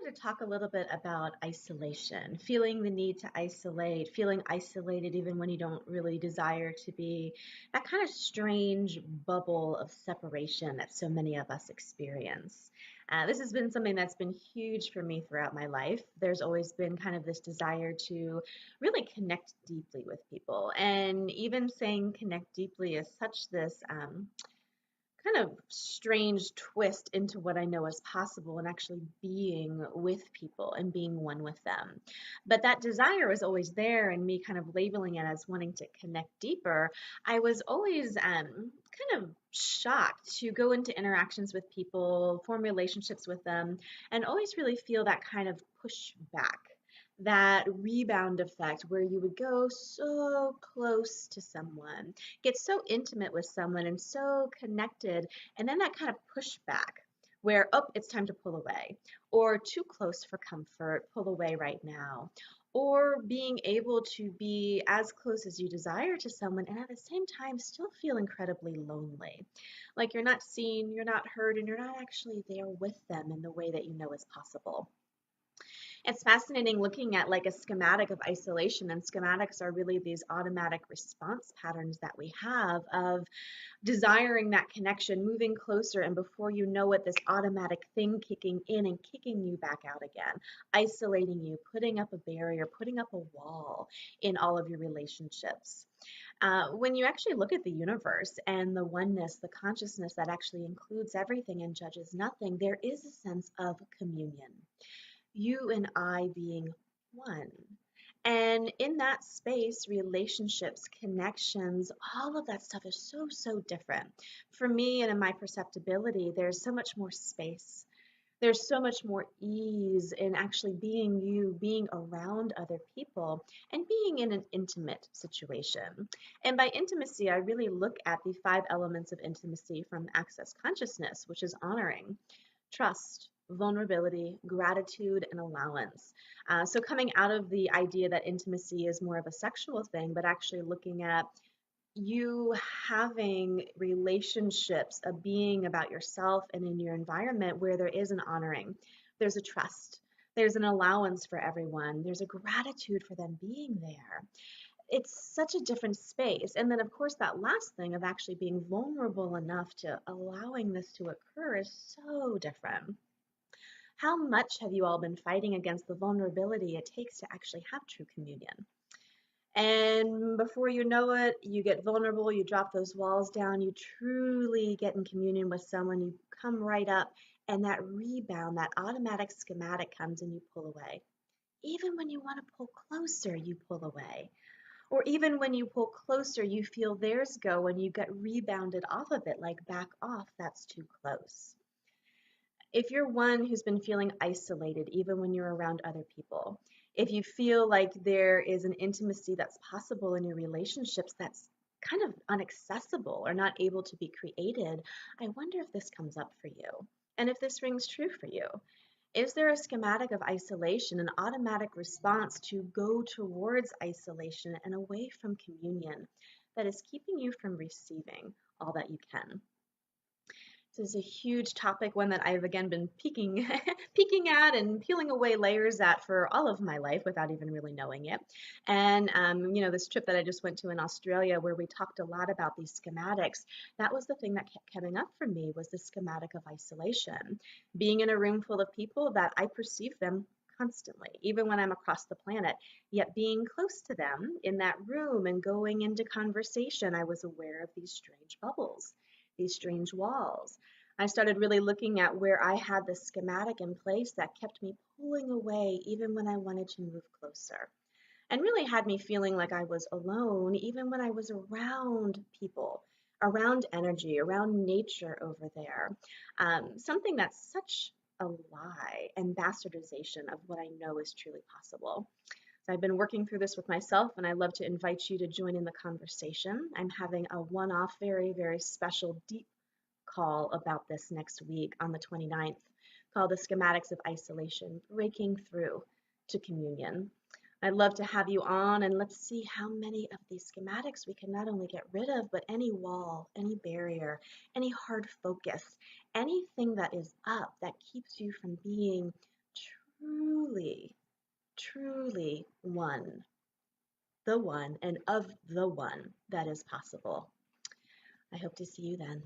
wanted to talk a little bit about isolation, feeling the need to isolate, feeling isolated even when you don't really desire to be, that kind of strange bubble of separation that so many of us experience. This has been something that's been huge for me throughout my life. There's always been kind of this desire to really connect deeply with people. And even saying connect deeply is such this kind of strange twist into what I know is possible and actually being with people and being one with them. But that desire was always there, and me kind of labeling it as wanting to connect deeper, I was always kind of shocked to go into interactions with people, form relationships with them, and always really feel that kind of pushback, that rebound effect where you would go so close to someone, get so intimate with someone and so connected, and then that kind of pushback where, oh, it's time to pull away, or too close for comfort, pull away right now, or being able to be as close as you desire to someone and at the same time still feel incredibly lonely. Like you're not seen, you're not heard, and you're not actually there with them in the way that you know is possible. It's fascinating looking at like a schematic of isolation, and schematics are really these automatic response patterns that we have of desiring that connection, moving closer, and before you know it, this automatic thing kicking in and kicking you back out again, isolating you, putting up a barrier, putting up a wall in all of your relationships. When you actually look at the universe and the oneness, the consciousness that actually includes everything and judges nothing, there is a sense of communion, you and I being one. And in that space, relationships, connections, all of that stuff is so, so different. For me and in my perceptibility, there's so much more space. There's so much more ease in actually being you, being around other people, and being in an intimate situation. And by intimacy, I really look at the five elements of intimacy from Access Consciousness, which is honoring, trust, vulnerability, gratitude, and allowance. So, coming out of the idea that intimacy is more of a sexual thing, but actually looking at you having relationships, a being about yourself and in your environment where there is an honoring, there's a trust, there's an allowance for everyone, there's a gratitude for them being there. It's such a different space. And then, of course, that last thing of actually being vulnerable enough to allowing this to occur is so different. How much have you all been fighting against the vulnerability it takes to actually have true communion? And before you know it, you get vulnerable, you drop those walls down, you truly get in communion with someone, you come right up, and that rebound, that automatic schematic comes and you pull away. Even when you want to pull closer, you pull away. Or even when you pull closer, you feel theirs go and you get rebounded off of it, like back off, that's too close. If you're one who's been feeling isolated, even when you're around other people, if you feel like there is an intimacy that's possible in your relationships that's kind of inaccessible or not able to be created, I wonder if this comes up for you and if this rings true for you. Is there a schematic of isolation, an automatic response to go towards isolation and away from communion that is keeping you from receiving all that you can? This is a huge topic, one that I've again been peeking, peeking at and peeling away layers at for all of my life without even really knowing it. And this trip that I just went to in Australia, where we talked a lot about these schematics, that was the thing that kept coming up for me was the schematic of isolation. Being in a room full of people that I perceive them constantly, even when I'm across the planet, yet being close to them in that room and going into conversation, I was aware of these strange bubbles, these strange walls. I started really looking at where I had the schematic in place that kept me pulling away even when I wanted to move closer. And really had me feeling like I was alone even when I was around people, around energy, around nature over there. Something that's such a lie and bastardization of what I know is truly possible. So I've been working through this with myself, and I'd love to invite you to join in the conversation. I'm having a one off, very, very special, deep call about this next week on the 29th, called The Schematics of Isolation Breaking Through to Communion. I'd love to have you on, and let's see how many of these schematics we can not only get rid of, but any wall, any barrier, any hard focus, anything that is up that keeps you from being truly, truly one, and of the one that is possible. I hope to see you then.